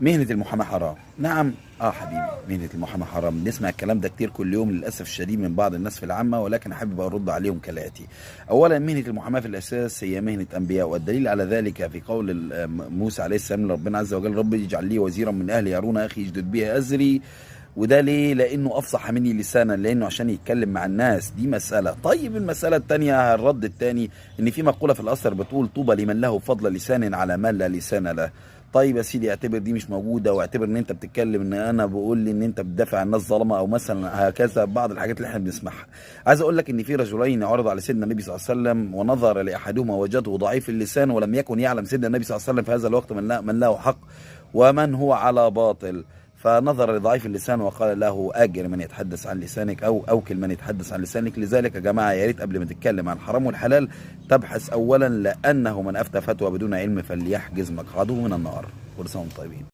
مهنة المحاماة حرام. نعم حبيبي، مهنة المحاماة حرام. نسمع الكلام ده كتير كل يوم للأسف الشديد من بعض الناس في العامة، ولكن حابب أرد عليهم كالآتي. أولا، مهنة المحاماة في الأساس هي مهنة أنبياء، والدليل على ذلك في قول موسى عليه السلام لربنا عز وجل: رب اجعل لي وزيرا من أهلي هارون أخي اشدد به أزري. وده ليه؟ لأنه أفصح مني لسانا، لأنه عشان يتكلم مع الناس. دي مسألة. طيب المسألة التانية، الرد التاني، إن في مقولة في الأثر بتقول: طوبى لمن له فضل لسان على من لا لسان له. طيب يا سيدي، اعتبر دي مش موجوده، واعتبر ان انت بتتكلم ان انا بقول لي ان انت بتدافع عن الناس ظلمه، او مثلا هكذا بعض الحاجات اللي احنا بنسمعها. عايز اقول لك ان في رجلين عرض على سيدنا النبي صلى الله عليه وسلم، ونظر لاحدهما وجده ضعيف اللسان، ولم يكن يعلم سيدنا النبي صلى الله عليه وسلم في هذا الوقت من له حق ومن هو على باطل. فنظر لضعيف اللسان وقال له: اجر من يتحدث عن لسانك، او اوكل من يتحدث عن لسانك. لذلك يا جماعه، يا ريت قبل ما تتكلم عن الحرام والحلال تبحث اولا، لانه من افتى فتوى بدون علم فليحجز مقعده من النار. كل سنه وانتم طيبين.